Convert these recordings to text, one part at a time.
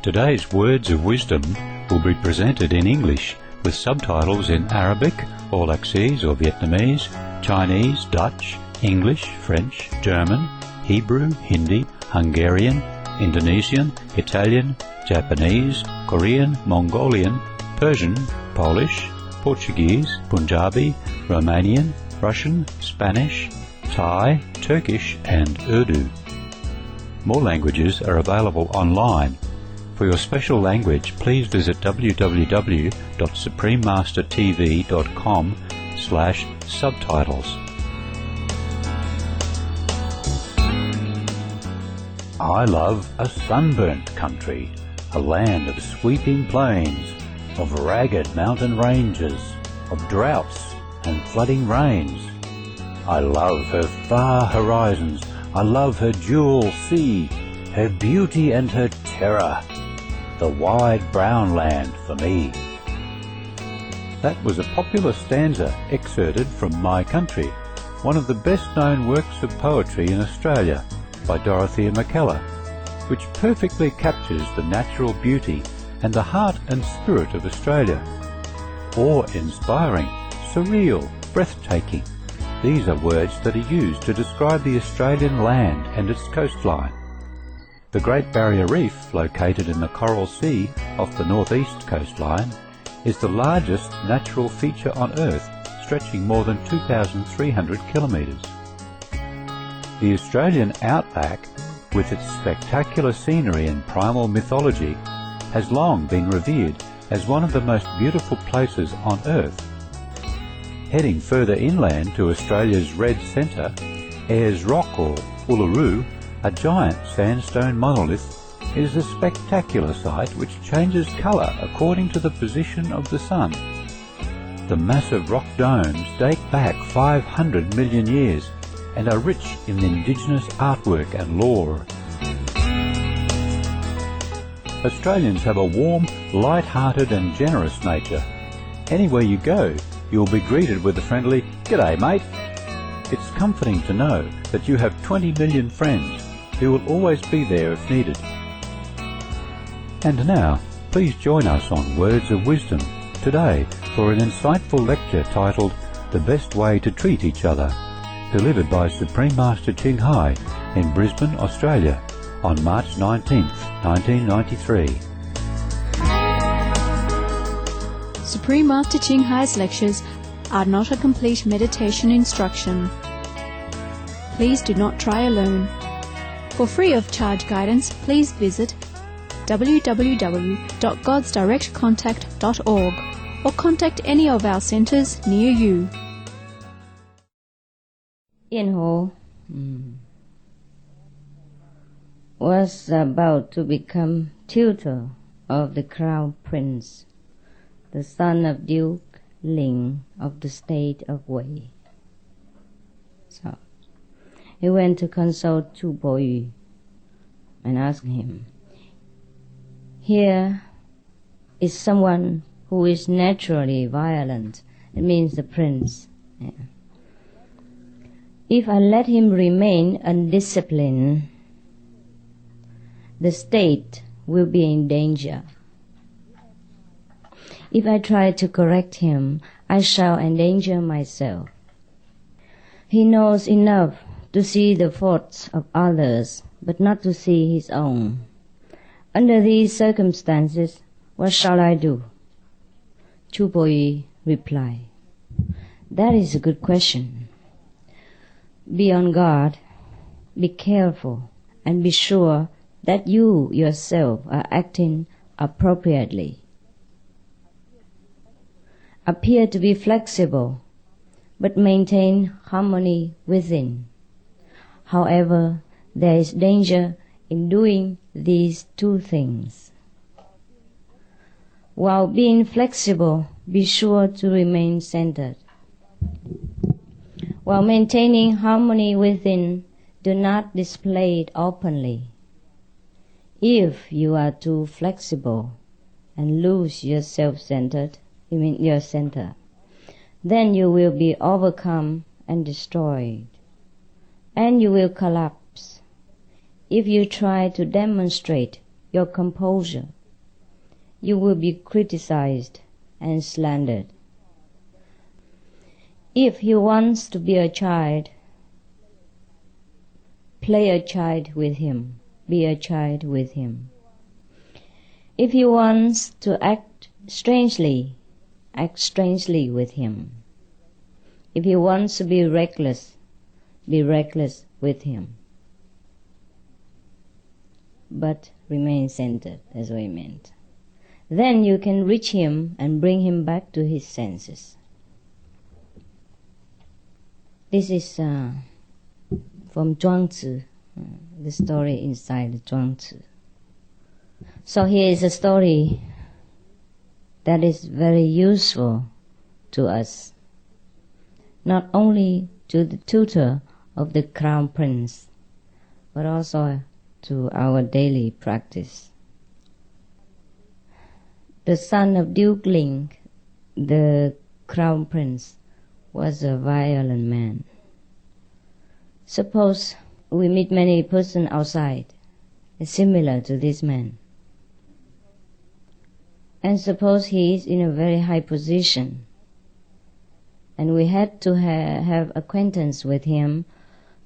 Today's words of wisdom will be presented in English with subtitles in Arabic, Aulacese or Vietnamese, Chinese, Dutch, English, French, German, Hebrew, Hindi, Hungarian, Indonesian, Italian, Japanese, Korean, Mongolian, Persian, Polish, Portuguese, Punjabi, Romanian, Russian, Spanish, Thai, Turkish and Urdu. More languages are available online. For your special language, please visit www.suprememastertv.com/subtitles. I love a sunburnt country, a land of sweeping plains, of ragged mountain ranges, of droughts and flooding rains. I love her far horizons, I love her jewel sea, her beauty and her terror, the wide brown land for me. That was a popular stanza excerpted from My Country, one of the best-known works of poetry in Australia by Dorothea McKellar, which perfectly captures the natural beauty and the heart and spirit of Australia. Awe-inspiring, surreal, breathtaking. These are words that are used to describe the Australian land and its coastline. The Great Barrier Reef, located in the Coral Sea off the northeast coastline, is the largest natural feature on Earth, stretching more than 2,300 kilometres. The Australian outback, with its spectacular scenery and primal mythology, has long been revered as one of the most beautiful places on Earth. Heading further inland to Australia's Red Centre, Ayers Rock or Uluru, a giant sandstone monolith, is a spectacular sight which changes colour according to the position of the sun. The massive rock domes date back 500 million years and are rich in indigenous artwork and lore. Australians have a warm, light-hearted and generous nature. Anywhere you go, you'll be greeted with a friendly, "G'day mate." It's comforting to know that you have 20 million friends who will always be there if needed. And now, please join us on Words of Wisdom today for an insightful lecture titled The Best Way to Treat Each Other, delivered by Supreme Master Ching Hai in Brisbane, Australia, on March 19th, 1993. Supreme Master Ching Hai's lectures are not a complete meditation instruction. Please do not try alone. For free of charge guidance, please visit www.godsdirectcontact.org or contact any of our centres near you. Yên Ho was about to become tutor of the Crown Prince, the son of Duke Ling of the state of Wei. So he went to consult Chu Bo Yu and asked him, "Here is someone who is naturally violent." It means the prince. Yeah. If I let him remain undisciplined, the state will be in danger. If I try to correct him, I shall endanger myself. He knows enough to see the faults of others, but not to see his own. Under these circumstances, what shall I do? Chu Bo Yu replied, "That is a good question. Be on guard, be careful, and be sure that you yourself are acting appropriately. Appear to be flexible, but maintain harmony within. However, there is danger in doing these two things. While being flexible, be sure to remain centered. While maintaining harmony within, do not display it openly. If you are too flexible and lose your self-centered, your center, then you will be overcome and destroyed, and you will collapse. If you try to demonstrate your composure. You will be criticized and slandered. If he wants to be a child, play a child with him, be a child with him. If he wants to act strangely with him. If he wants to be reckless with him. But remain centered, that's what he meant. Then you can reach him and bring him back to his senses. This is from Zhuangzi, the story inside Zhuangzi. So here is a story that is very useful to us, not only to the tutor of the Crown Prince, but also to our daily practice. The son of Duke Ling, the Crown Prince, was a violent man. Suppose we meet many persons outside, similar to this man. And suppose he is in a very high position, and we had to have acquaintance with him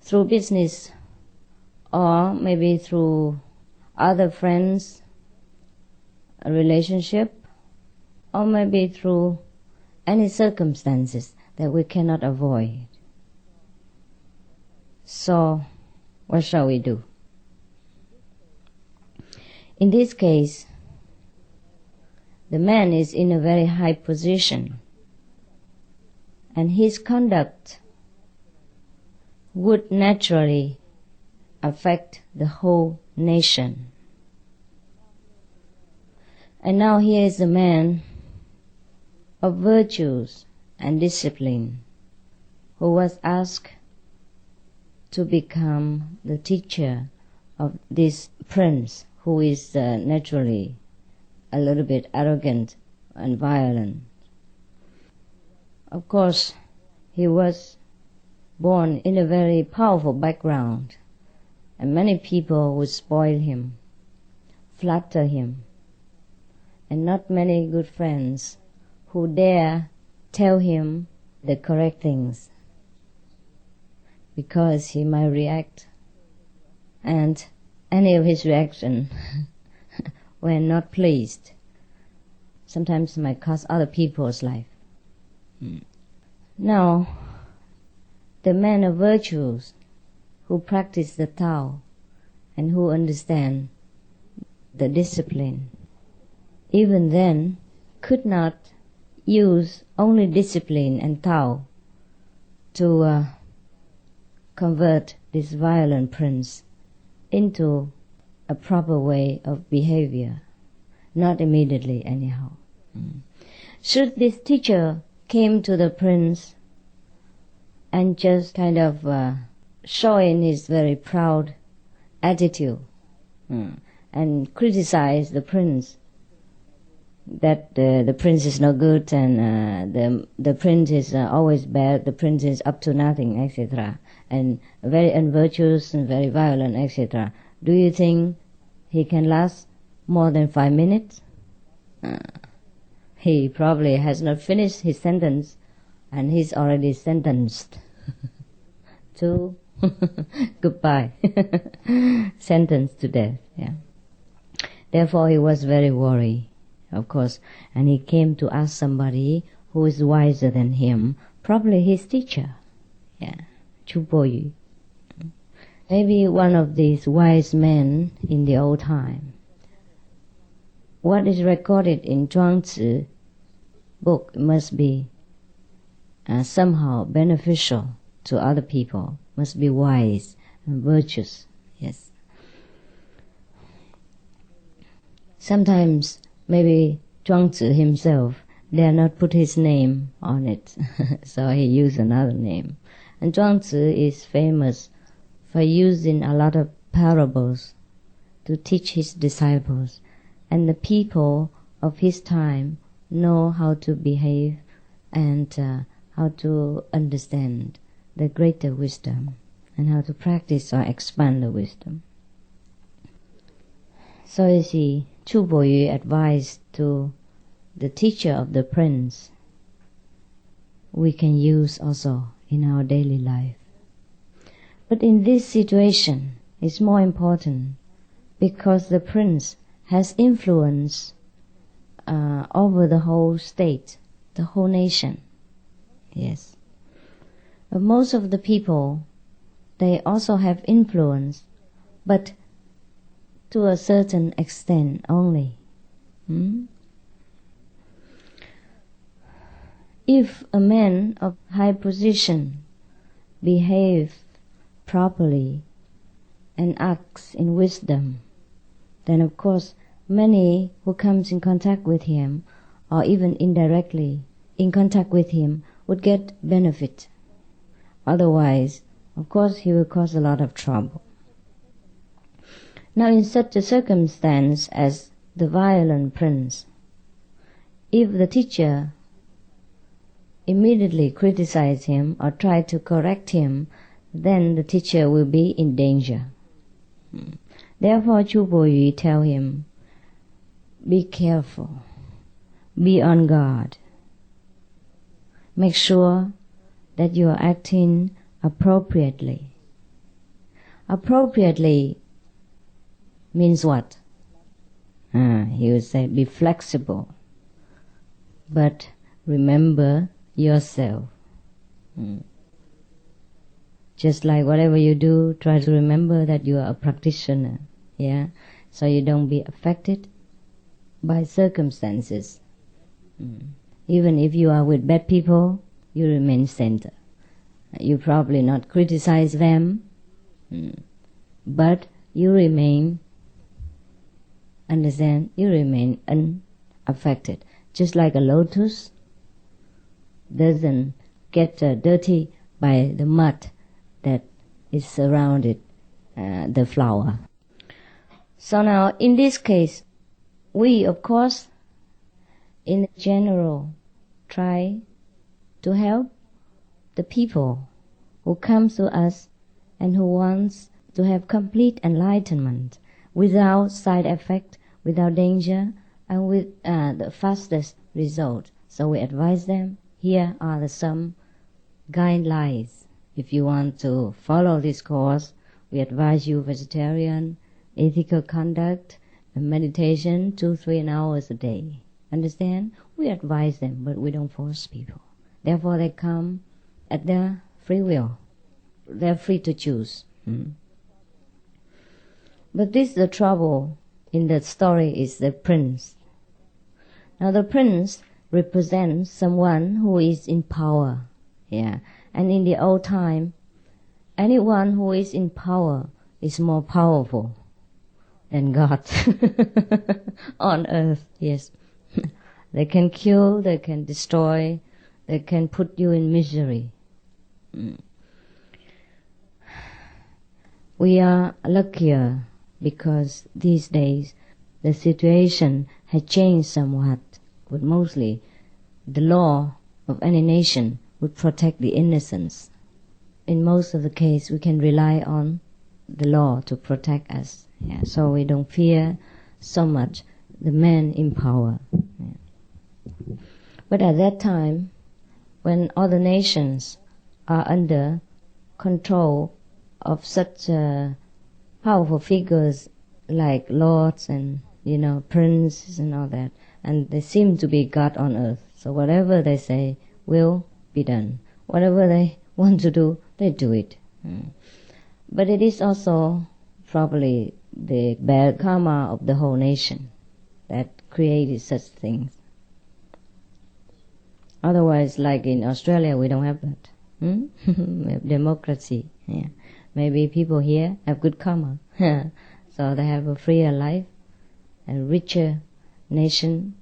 through business or maybe through other friends, a relationship, or maybe through any circumstances that we cannot avoid. So, what shall we do? In this case, the man is in a very high position, and his conduct would naturally affect the whole nation. And now here is a man of virtues and discipline who was asked to become the teacher of this prince who is naturally a little bit arrogant and violent. Of course, he was born in a very powerful background, and many people would spoil him, flatter him, and not many good friends who dare tell him the correct things, because he might react, and any of his reaction when not pleased sometimes might cost other people's life. Now, the man of virtues who practice the Tao and who understand the discipline, even then could not use only discipline and Tao to convert this violent prince into a proper way of behavior, not immediately anyhow. Should this teacher came to the prince and just kind of showing his very proud attitude and criticize the prince, that the prince is no good and the prince is always bad, the prince is up to nothing, etc., and very unvirtuous and very violent, etc., do you think he can last more than 5 minutes? He probably has not finished his sentence, and he's already sentenced to goodbye, sentenced to death. Yeah. Therefore, he was very worried, of course, and he came to ask somebody who is wiser than him, probably his teacher. Yeah, Chu Po Yu. Maybe one of these wise men in the old time. What is recorded in Zhuangzi book must be somehow beneficial to other people, must be wise and virtuous. Yes. Sometimes maybe Zhuangzi himself dare not put his name on it, so he used another name. And Zhuangzi is famous for using a lot of parables to teach his disciples, and the people of his time know how to behave and how to understand the greater wisdom and how to practice or expand the wisdom. So you see, Chu Boyu advised to the teacher of the prince, we can use also in our daily life. But in this situation, it's more important because the prince has influence over the whole state, the whole nation. Yes. But most of the people, they also have influence, but to a certain extent only. If a man of high position behaves properly and acts in wisdom, then of course many who comes in contact with him, or even indirectly in contact with him, would get benefit. Otherwise, of course, he will cause a lot of trouble. Now, in such a circumstance as the violent prince, if the teacher immediately criticize him or try to correct him, then the teacher will be in danger. Therefore, Chu Boyu tell him, be careful, be on guard. Make sure that you are acting appropriately. Appropriately means what? He would say, be flexible, but remember yourself. Just like whatever you do, try to remember that you are a practitioner, so you don't be affected by circumstances. Even if you are with bad people, you remain center. You probably not criticize them, but you remain, understand, you remain unaffected. Just like a lotus doesn't get dirty by the mud that is surrounded the flower. So now, in this case, we, of course, in general, try to help the people who come to us and who wants to have complete enlightenment without side effect, without danger, and with the fastest result. So we advise them, here are some guidelines. If you want to follow this course, we advise you vegetarian, ethical conduct, and meditation 2-3 hours a day. Understand? We advise them, but we don't force people. Therefore they come at their free will. They're free to choose. But this, the trouble in the story, is the prince. Now the prince represents someone who is in power. And in the old time, anyone who is in power is more powerful than God on earth. Yes. They can kill, they can destroy, they can put you in misery. We are luckier because these days the situation has changed somewhat, but mostly the law of any nation would protect the innocents. In most of the case, we can rely on the law to protect us. So we don't fear so much the man in power. But at that time, when other nations are under control of such powerful figures like lords and princes and all that, and they seem to be God on earth, so whatever they say will be done. Whatever they want to do, they do it. But it is also probably the bad karma of the whole nation that created such things. Otherwise, like in Australia, we don't have that. We have democracy. Maybe people here have good karma, so they have a freer life, a richer nation,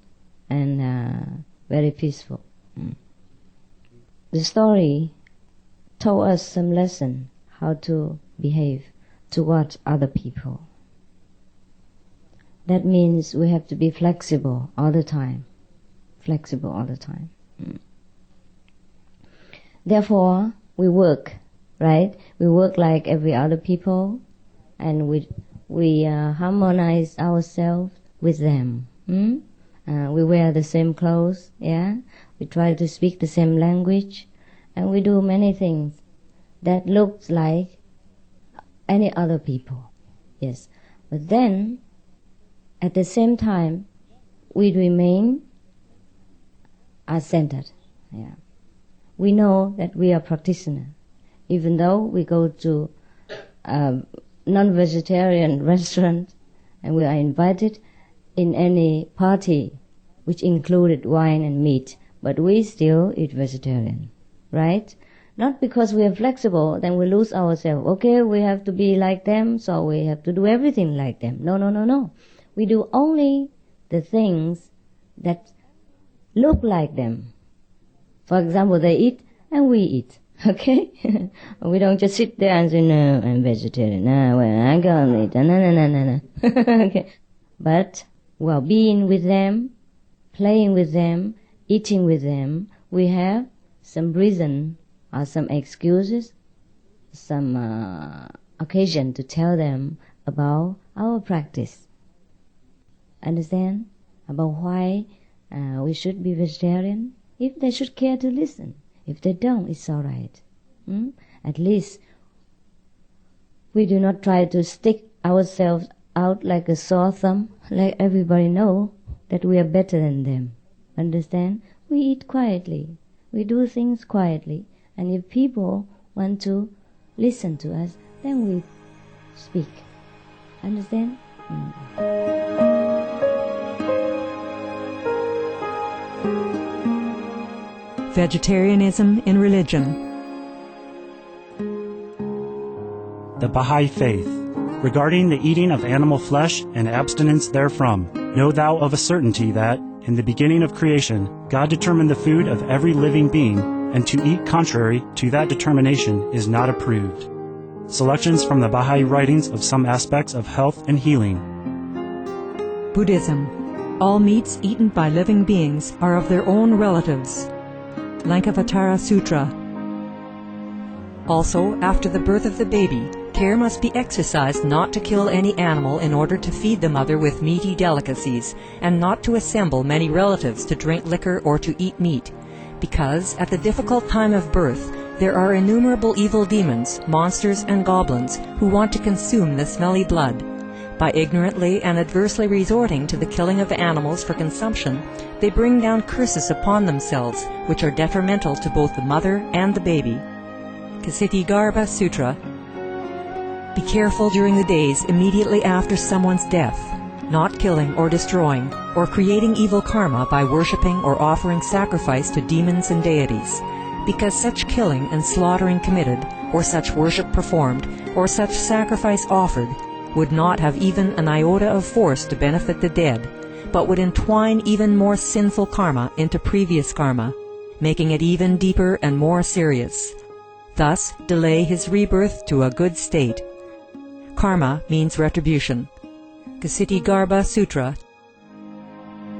and very peaceful. The story told us some lesson how to behave towards other people. That means we have to be flexible all the time. Flexible all the time. Therefore, we work, right? We work like every other people, and we we harmonize ourselves with them. We wear the same clothes, yeah? We try to speak the same language, and we do many things that looks like any other people. Yes. But then, at the same time, we remain centered. Yeah. We know that we are practitioners. Even though we go to a non-vegetarian restaurant and we are invited in any party which included wine and meat, but we still eat vegetarian, right? Not because we are flexible, then we lose ourselves. Okay, we have to be like them, so we have to do everything like them. No. We do only the things that look like them. For example, they eat and we eat. Okay? We don't just sit there and say, no, I'm vegetarian. No, well, I can't eat. No. Okay. But while being with them, playing with them, eating with them, we have some reason or some excuses, some occasion to tell them about our practice. Understand? About why we should be vegetarian? If they should care to listen. If they don't, it's all right. At least we do not try to stick ourselves out like a sore thumb, like everybody know that we are better than them. Understand? We eat quietly. We do things quietly. And if people want to listen to us, then we speak. Understand? Vegetarianism in religion. The Baha'i Faith. Regarding the eating of animal flesh and abstinence therefrom, know thou of a certainty that, in the beginning of creation, God determined the food of every living being, and to eat contrary to that determination is not approved. Selections from the Baha'i writings of some aspects of health and healing. Buddhism. All meats eaten by living beings are of their own relatives. Lankavatara Sutra. Also, after the birth of the baby, care must be exercised not to kill any animal in order to feed the mother with meaty delicacies, and not to assemble many relatives to drink liquor or to eat meat, because at the difficult time of birth there are innumerable evil demons, monsters, and goblins who want to consume the smelly blood. By ignorantly and adversely resorting to the killing of animals for consumption, they bring down curses upon themselves, which are detrimental to both the mother and the baby. Ksitigarbha Sutra. Be careful during the days immediately after someone's death, not killing or destroying, or creating evil karma by worshipping or offering sacrifice to demons and deities, because such killing and slaughtering committed, or such worship performed, or such sacrifice offered, would not have even an iota of force to benefit the dead, but would entwine even more sinful karma into previous karma, making it even deeper and more serious. Thus delay his rebirth to a good state. Karma means retribution. Ksitigarbha Sutra.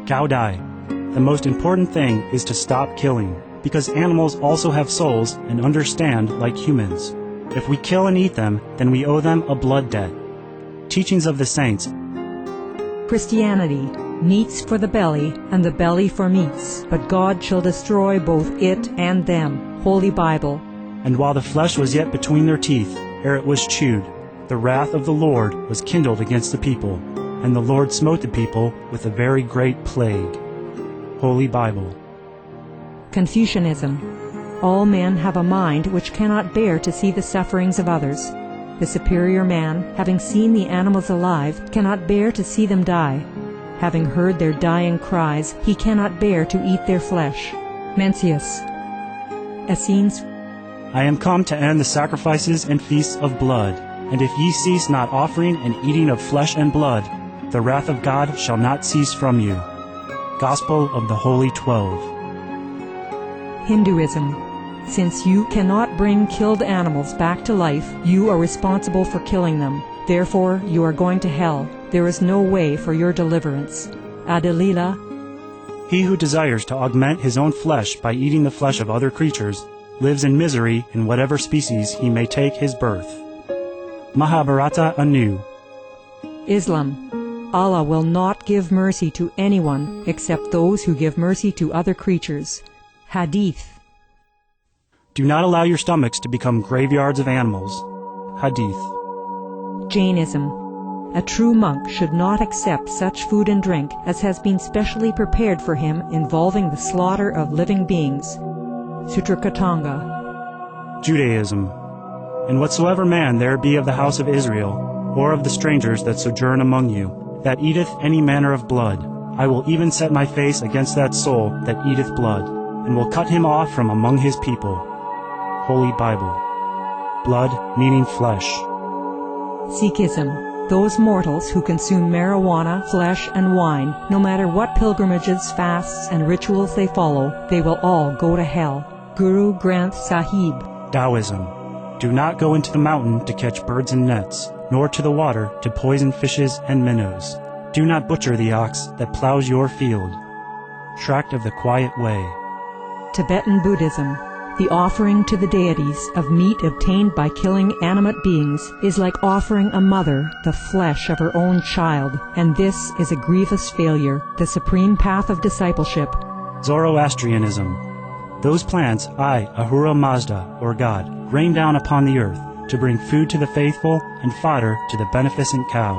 Gaudai. The most important thing is to stop killing, because animals also have souls and understand like humans. If we kill and eat them, then we owe them a blood debt. Teachings of the Saints. Christianity. Meats for the belly, and the belly for meats, but God shall destroy both it and them. Holy Bible. And while the flesh was yet between their teeth, ere it was chewed, the wrath of the Lord was kindled against the people, and the Lord smote the people with a very great plague. Holy Bible. Confucianism. All men have a mind which cannot bear to see the sufferings of others. The superior man, having seen the animals alive, cannot bear to see them die. Having heard their dying cries, he cannot bear to eat their flesh. Mencius. Essenes. I am come to end the sacrifices and feasts of blood, and if ye cease not offering and eating of flesh and blood, the wrath of God shall not cease from you. Gospel of the Holy 12. Hinduism. Since you cannot bring killed animals back to life, you are responsible for killing them. Therefore, you are going to hell. There is no way for your deliverance. Adalila. He who desires to augment his own flesh by eating the flesh of other creatures lives in misery in whatever species he may take his birth. Mahabharata anew. Islam. Allah will not give mercy to anyone except those who give mercy to other creatures. Hadith. Do not allow your stomachs to become graveyards of animals. Hadith. Jainism. A true monk should not accept such food and drink as has been specially prepared for him involving the slaughter of living beings. Sutrakatanga. Judaism. And whatsoever man there be of the house of Israel, or of the strangers that sojourn among you, that eateth any manner of blood, I will even set my face against that soul that eateth blood, and will cut him off from among his people. Holy Bible. Blood meaning flesh. Sikhism. Those mortals who consume marijuana, flesh, and wine, no matter what pilgrimages, fasts, and rituals they follow, they will all go to hell. Guru Granth Sahib. Taoism. Do not go into the mountain to catch birds and nets, nor to the water to poison fishes and minnows. Do not butcher the ox that plows your field. Tract of the Quiet Way. Tibetan Buddhism. The offering to the deities of meat obtained by killing animate beings is like offering a mother the flesh of her own child, and this is a grievous failure, the supreme path of discipleship. Zoroastrianism. Those plants I, Ahura Mazda, or God, rain down upon the earth to bring food to the faithful and fodder to the beneficent cow.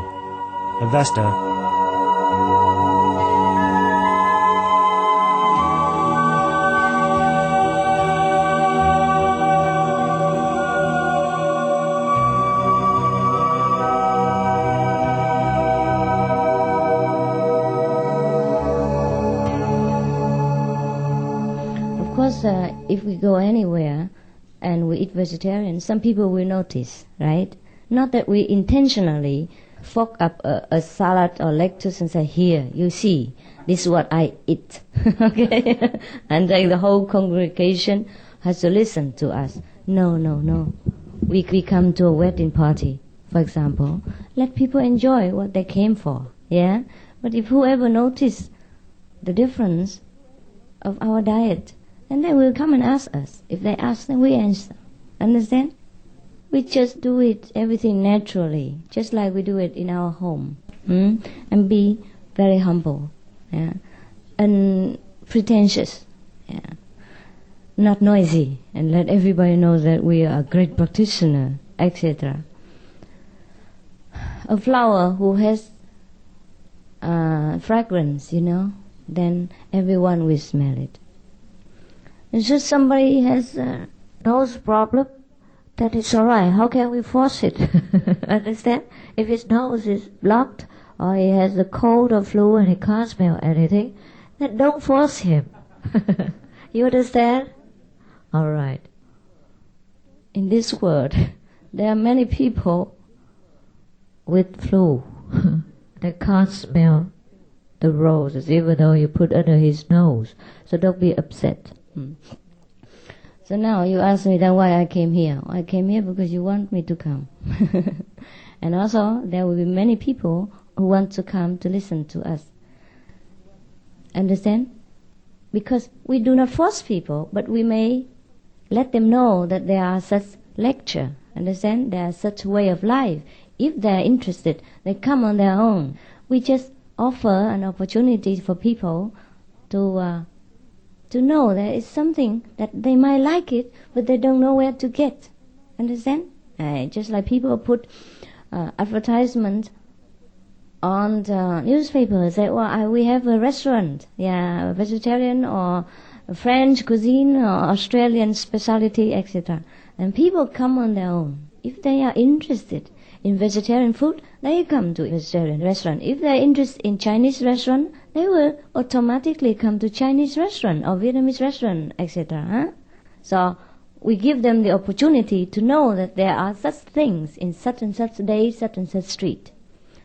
Avesta. If we go anywhere and we eat vegetarian, some people will notice, right? Not that we intentionally fork up a salad or lettuce and say, here, you see, this is what I eat. Okay? And then the whole congregation has to listen to us. No. We come to a wedding party, for example. Let people enjoy what they came for, yeah? But if whoever notice the difference of our diet, and they will come and ask us. If they ask, then we answer. Understand? We just do it, everything naturally, just like we do it in our home. And be very humble, yeah? And pretentious, yeah? Not noisy, and let everybody know that we are a great practitioner, etc. A flower who has fragrance, then everyone will smell it. It's just somebody has a nose problem, that it's all right. How can we force it? Understand? If his nose is blocked, or he has a cold or flu and he can't smell anything, then don't force him. You understand? All right. In this world, there are many people with flu that can't smell the roses, even though you put under his nose. So don't be upset. So now you ask me then why I came here. I came here because you want me to come. And also there will be many people who want to come to listen to us. Understand? Because we do not force people, but we may let them know that there are such lecture. Understand? There are such way of life. If they are interested, they come on their own. We just offer an opportunity for people to know there is something that they might like it, but they don't know where to get. Understand? Just like people put advertisement on the newspaper, say, we have a restaurant, vegetarian or French cuisine or Australian specialty, etc. And people come on their own. If they are interested in vegetarian food, they come to a vegetarian restaurant. If they are interested in Chinese restaurant, they will automatically come to Chinese restaurant or Vietnamese restaurant, etc. So we give them the opportunity to know that there are such things in such and such day, such and such street.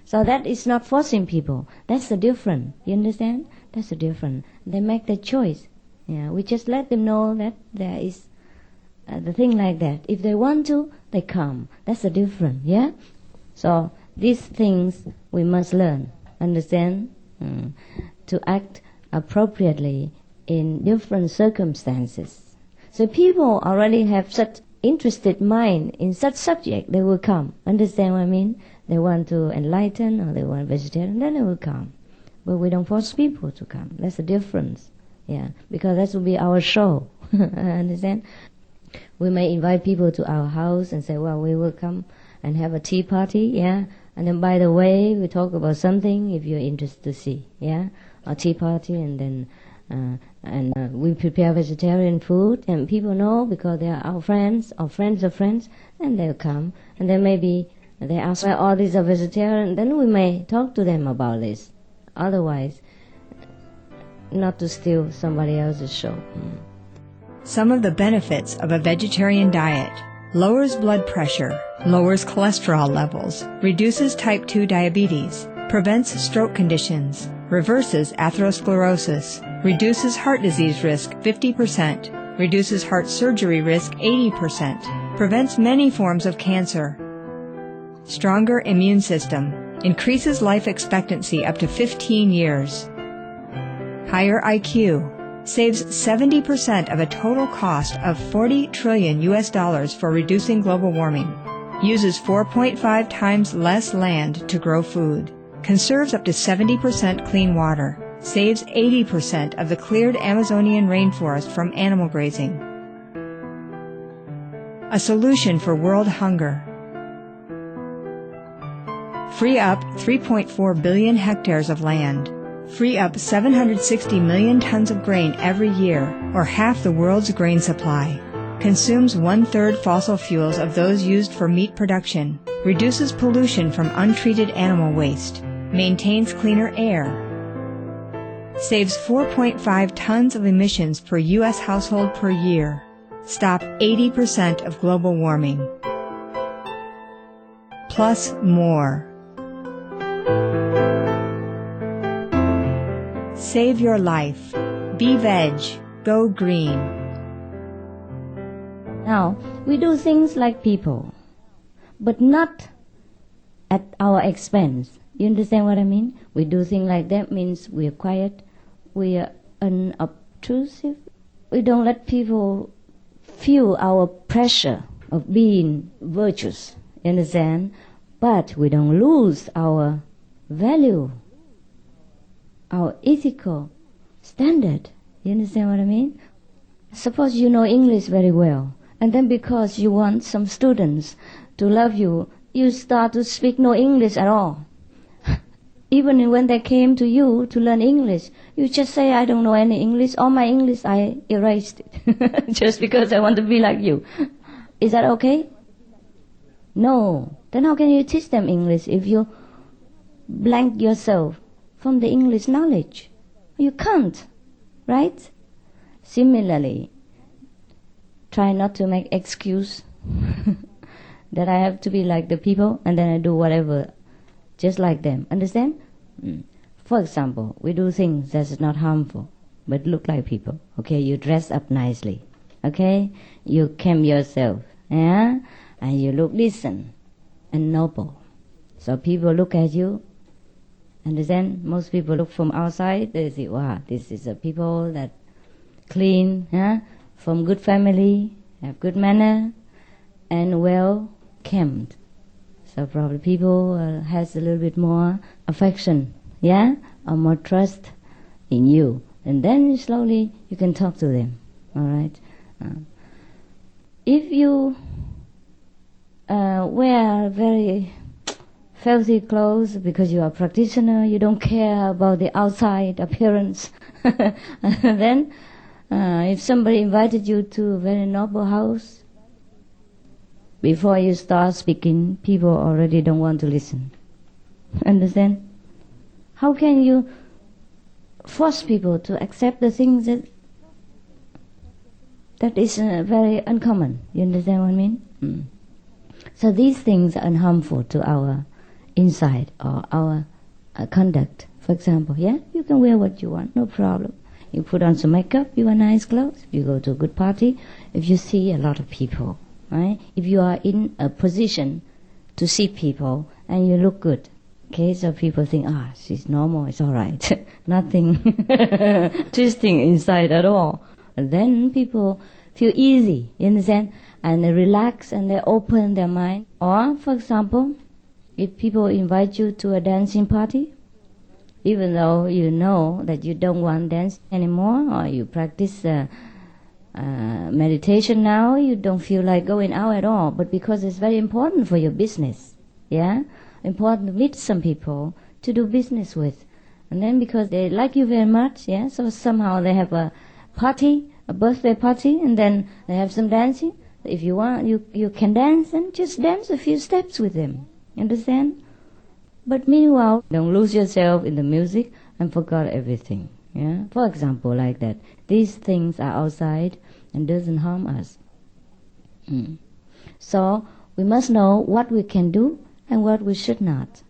So that is not forcing people. That's the difference. You understand? That's the difference. They make their choice. Yeah, we just let them know that there is the thing like that. If they want to, they come. That's the difference. Yeah. So these things we must learn. Understand? To act appropriately in different circumstances. So people already have such interested mind in such subject, they will come. Understand what I mean? they want to enlighten or they want vegetarian, then they will come. But we don't force people to come. That's the difference. Yeah, because that will be our show. Understand? We may invite people to our house and say, well, we will come and have a tea party, yeah? And then by the way, we talk about something if you're interested to see, yeah? A tea party, and then we prepare vegetarian food, and people know because they are our friends or friends of friends, and they'll come. And then maybe they ask why all these are vegetarian, then we may talk to them about this. Otherwise, not to steal somebody else's show. Some of the benefits of a vegetarian diet: lowers blood pressure, lowers cholesterol levels, reduces type 2 diabetes, prevents stroke conditions, reverses atherosclerosis, reduces heart disease risk 50%, reduces heart surgery risk 80%, prevents many forms of cancer. Stronger immune system, increases life expectancy up to 15 years. Higher IQ, saves 70% of a total cost of $40 trillion for reducing global warming, uses 4.5 times less land to grow food, conserves up to 70% clean water, saves 80% of the cleared Amazonian rainforest from animal grazing. A solution for world hunger. Free up 3.4 billion hectares of land. Free up 760 million tons of grain every year, or half the world's grain supply. Consumes 1/3 fossil fuels of those used for meat production. Reduces pollution from untreated animal waste. Maintains cleaner air. Saves 4.5 tons of emissions per U.S. household per year. Stop 80% of global warming. Plus more. Save your life. Be veg. Go green. Now, we do things like people, but not at our expense. You understand what I mean? We do things like that means we are quiet, we are unobtrusive. We don't let people feel our pressure of being virtuous. You understand? But we don't lose our value, our ethical standard. You understand what I mean? Suppose you know English very well, and then because you want some students to love you, you start to speak no English at all. Even when they came to you to learn English, you just say, I don't know any English. All my English, I erased it. Just because I want to be like you. Is that okay? No. Then how can you teach them English if you blank yourself from the English knowledge? You can't, right? Similarly, try not to make excuse that I have to be like the people and then I do whatever just like them. Understand? For example, we do things that's not harmful but look like people. Okay, you dress up nicely. Okay, you comb yourself, yeah, and you look decent and noble. So people look at you. Understand? Most people look from outside. They say, wow, this is a people that clean, yeah, from good family, have good manner, and well kept. So probably people has a little bit more affection, yeah, or more trust in you, and then slowly you can talk to them. All right. If you wear very filthy clothes because you are a practitioner, you don't care about the outside appearance, then if somebody invited you to a very noble house, before you start speaking, people already don't want to listen. Understand? How can you force people to accept the things that is very uncommon? You understand what I mean? So these things are harmful to our inside or our conduct. For example, yeah, you can wear what you want, no problem. You put on some makeup, you wear nice clothes, you go to a good party. If you see a lot of people, right? If you are in a position to see people and you look good, okay, so people think, she's normal, it's all right. Nothing twisting inside at all. And then people feel easy, you understand? And they relax and they open their mind. Or, for example, If people invite you to a dancing party, even though you know that you don't want dance anymore, or you practice meditation now, you don't feel like going out at all, but because it's very important for your business, yeah, important to meet some people to do business with, and then because they like you very much, yeah, so somehow they have a party, a birthday party, and then they have some dancing. If you want, you can dance, and just dance a few steps with them, understand? But meanwhile, don't lose yourself in the music and forget everything. Yeah, for example, like that. These things are outside and doesn't harm us. So we must know what we can do and what we should not.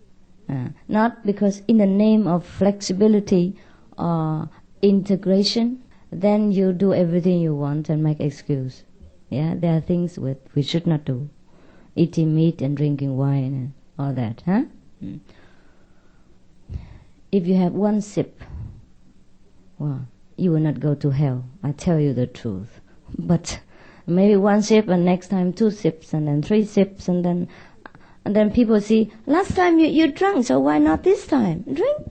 Not because in the name of flexibility or integration, then you do everything you want and make excuse. Yeah, there are things we should not do. Eating meat and drinking wine and all that, huh? If you have one sip, well, you will not go to hell. I tell you the truth. But maybe one sip, and next time 2 sips, and then 3 sips, and then people see, last time you drank, so why not this time? Drink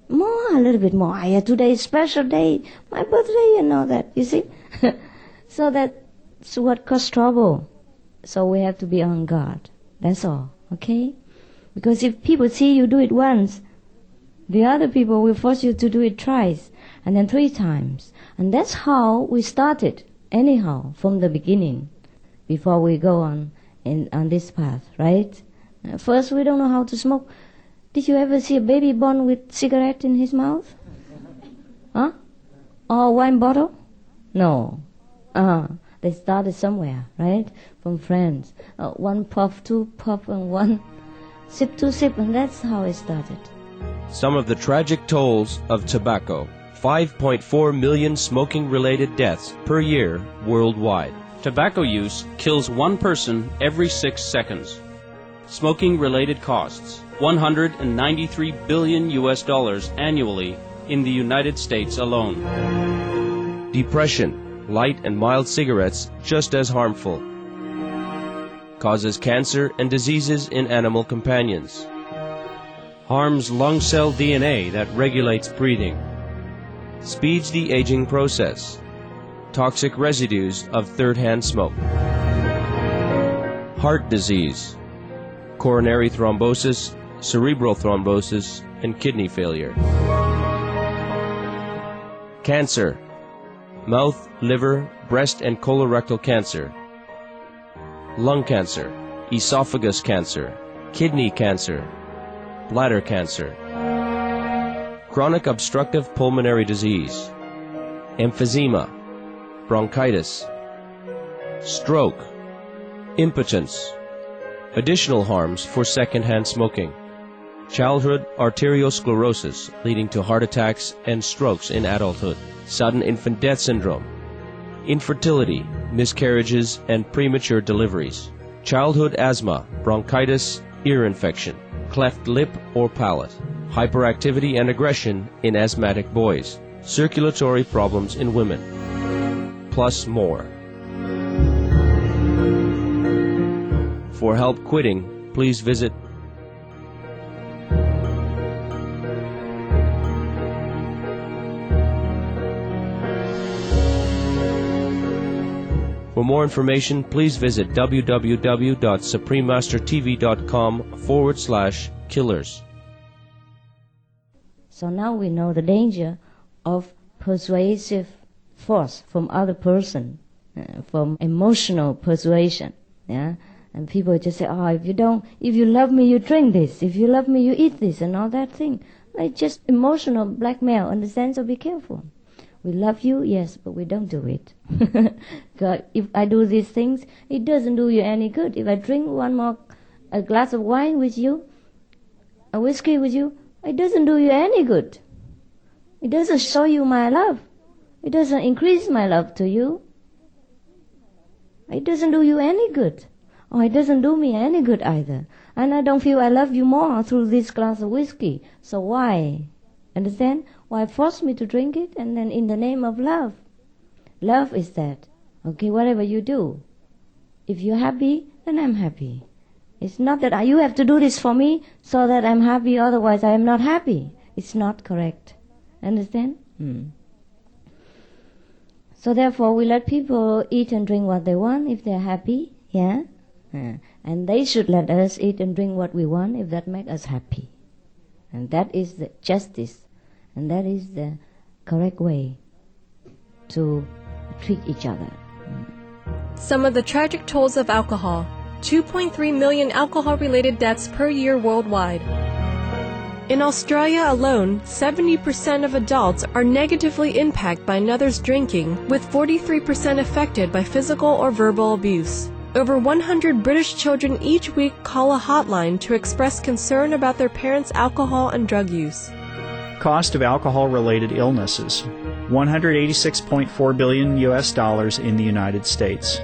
more, a little bit more. Yeah, today is special day, my birthday, and all that. You see, so that's what causes trouble. So we have to be on guard. That's all. Okay. Because if people see you do it once, the other people will force you to do it twice, and then 3 times. And that's how we started, anyhow, from the beginning, before we go on this path, right? First, we don't know how to smoke. Did you ever see a baby born with cigarette in his mouth? Huh? Or wine bottle? No. They started somewhere, right? From friends. 1 puff, 2 puff, and 1 sip, 2 sip, and that's how it started. Some of the tragic tolls of tobacco. 5.4 million smoking-related deaths per year worldwide. Tobacco use kills 1 person every 6 seconds. Smoking-related costs, $193 billion annually in the United States alone. Depression. Light and mild cigarettes just as harmful. Causes cancer and diseases in animal companions. Harms lung cell DNA that regulates breathing. Speeds the aging process. Toxic residues of third-hand smoke. Heart disease. Coronary thrombosis, cerebral thrombosis, and kidney failure. Cancer. Mouth, liver, breast, and colorectal cancer. Lung cancer, esophagus cancer, kidney cancer, bladder cancer. Chronic obstructive pulmonary disease, emphysema, bronchitis, stroke, impotence. Additional harms for secondhand smoking. Childhood arteriosclerosis leading to heart attacks and strokes in adulthood. Sudden infant death syndrome. Infertility, miscarriages, and premature deliveries. Childhood asthma, bronchitis, ear infection, cleft lip or palate. Hyperactivity and aggression in asthmatic boys. Circulatory problems in women. Plus more. For help quitting, please visit For more information, please visit www.suprememastertv.com/killers. So now we know the danger of persuasive force from other person, from emotional persuasion. Yeah, and people just say, "Oh, if you love me, you drink this. If you love me, you eat this," and all that thing. Like just emotional blackmail. Understand? So be careful. We love you, yes, but we don't do it. God, if I do these things, it doesn't do you any good. If I drink a glass of wine with you, a whiskey with you, it doesn't do you any good. It doesn't show you my love. It doesn't increase my love to you. It doesn't do you any good. Or it doesn't do me any good either. And I don't feel I love you more through this glass of whiskey. So why? Understand? Why force me to drink it? And then in the name of love. Love is that. Okay, whatever you do. If you're happy, then I'm happy. It's not that you have to do this for me so that I'm happy, otherwise I am not happy. It's not correct. Understand? So therefore we let people eat and drink what they want if they're happy, yeah? And they should let us eat and drink what we want if that makes us happy. And that is the justice, and that is the correct way to treat each other. Some of the tragic tolls of alcohol. 2.3 million alcohol-related deaths per year worldwide. In Australia alone, 70% of adults are negatively impacted by another's drinking, with 43% affected by physical or verbal abuse. Over 100 British children each week call a hotline to express concern about their parents' alcohol and drug use. Cost of alcohol-related illnesses, $186.4 billion in the United States,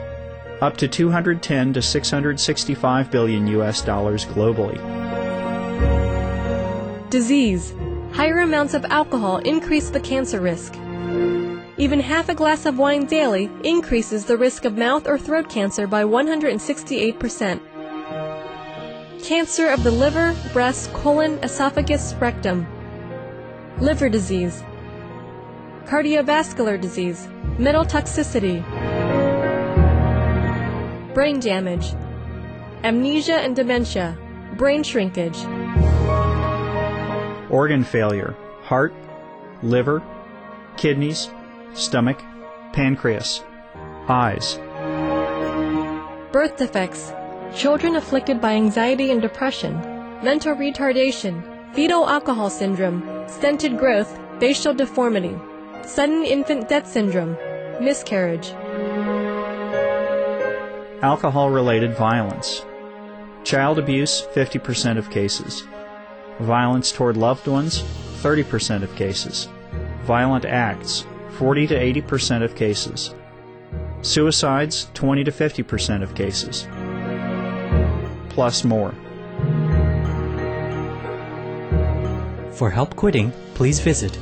up to $210 to $665 billion globally. Disease. Higher amounts of alcohol increase the cancer risk. Even half a glass of wine daily increases the risk of mouth or throat cancer by 168%. Cancer of the liver, breast, colon, esophagus, rectum. Liver disease. Cardiovascular disease. Metal toxicity. Brain damage. Amnesia and dementia. Brain shrinkage. Organ failure, heart, liver, kidneys, stomach, pancreas, eyes. Birth defects. Children afflicted by anxiety and depression. Mental retardation. Fetal alcohol syndrome. Stunted growth. Facial deformity. Sudden infant death syndrome. Miscarriage. Alcohol-related violence. Child abuse, 50% of cases. Violence toward loved ones, 30% of cases. Violent acts, 40 to 80% of cases. Suicides, 20 to 50% of cases. Plus more. For help quitting, please visit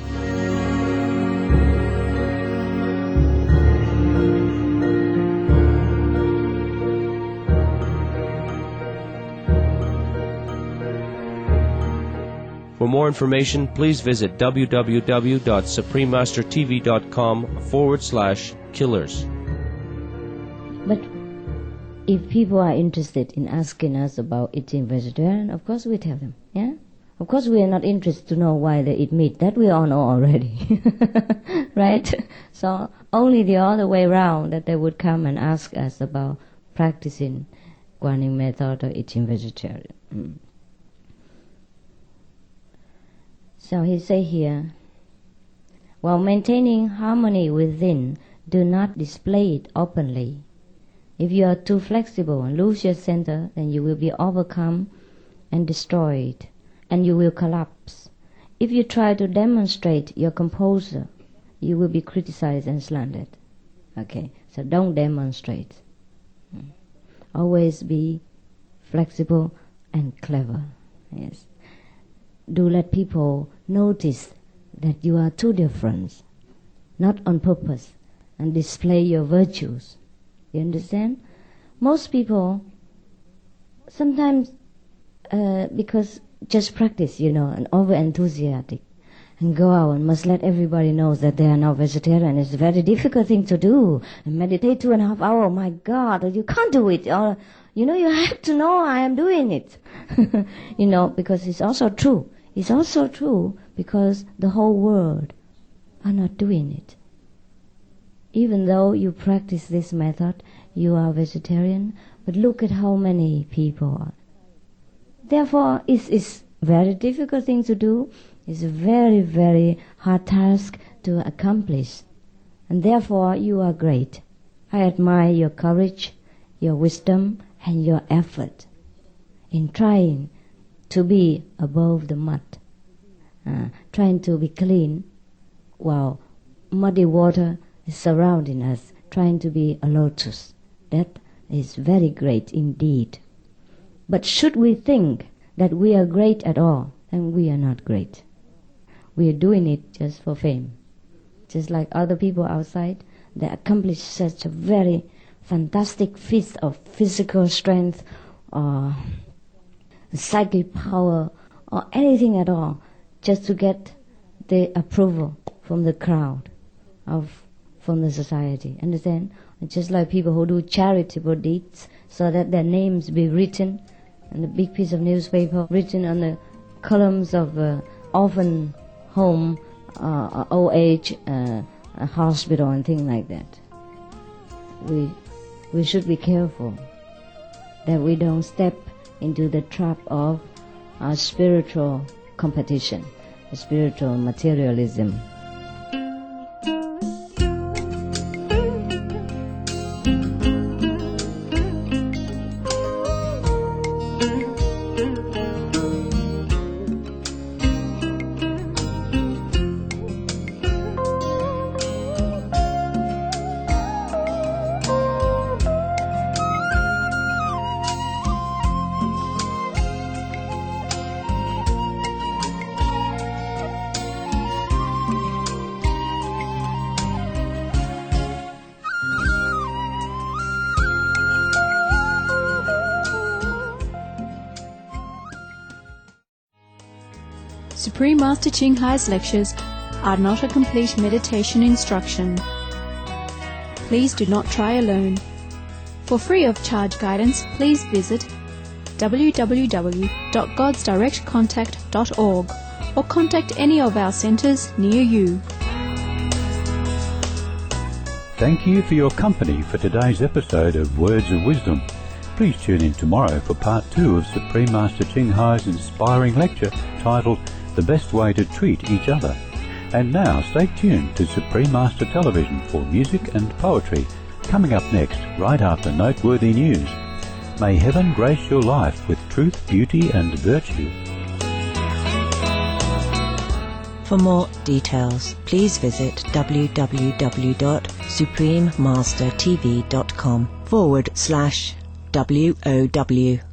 For more information, please visit www.suprememastertv.com/killers. But if people are interested in asking us about eating vegetarian, of course we tell them, yeah? Of course we are not interested to know why they eat meat. That we all know already, right? So only the other way around, that they would come and ask us about practicing Guanyin method or eating vegetarian. So he say here, while maintaining harmony within, do not display it openly. If you are too flexible and lose your center, then you will be overcome and destroyed, and you will collapse. If you try to demonstrate your composure, you will be criticized and slandered. Okay, so don't demonstrate. Always be flexible and clever. Yes. Do let people notice that you are two different, not on purpose, and display your virtues. You understand? Most people, sometimes because just practice, and over-enthusiastic, and go out and must let everybody know that they are now vegetarian. It's a very difficult thing to do. And meditate 2.5 hours, my God, you can't do it. Or, you have to know I am doing it. Because it's also true. It's also true because the whole world are not doing it. Even though you practice this method, you are vegetarian, but look at how many people are. Therefore, it's very difficult thing to do. It's a very, very hard task to accomplish. And therefore, you are great. I admire your courage, your wisdom, and your effort in trying to be above the mud, trying to be clean while muddy water is surrounding us, trying to be a lotus. That is very great indeed. But should we think that we are great at all, then we are not great. We are doing it just for fame. Just like other people outside, they accomplish such a very fantastic feat of physical strength or psychic power or anything at all, just to get the approval from the crowd, from the society. Understand? Just like people who do charitable deeds, so that their names be written in a big piece of newspaper, written on the columns of orphan home, old age a hospital and things like that. We should be careful that we don't step into the trap of spiritual competition, spiritual materialism. Supreme Master Ching Hai's lectures are not a complete meditation instruction. Please do not try alone. For free of charge guidance, please visit www.godsdirectcontact.org or contact any of our centers near you. Thank you for your company for today's episode of Words of Wisdom. Please tune in tomorrow for part 2 of Supreme Master Ching Hai's inspiring lecture titled The Best Way to Treat Each Other. And now stay tuned to Supreme Master Television for music and poetry, coming up next right after noteworthy news. May heaven grace your life with truth, beauty and virtue. For more details, please visit www.suprememastertv.com/WOW.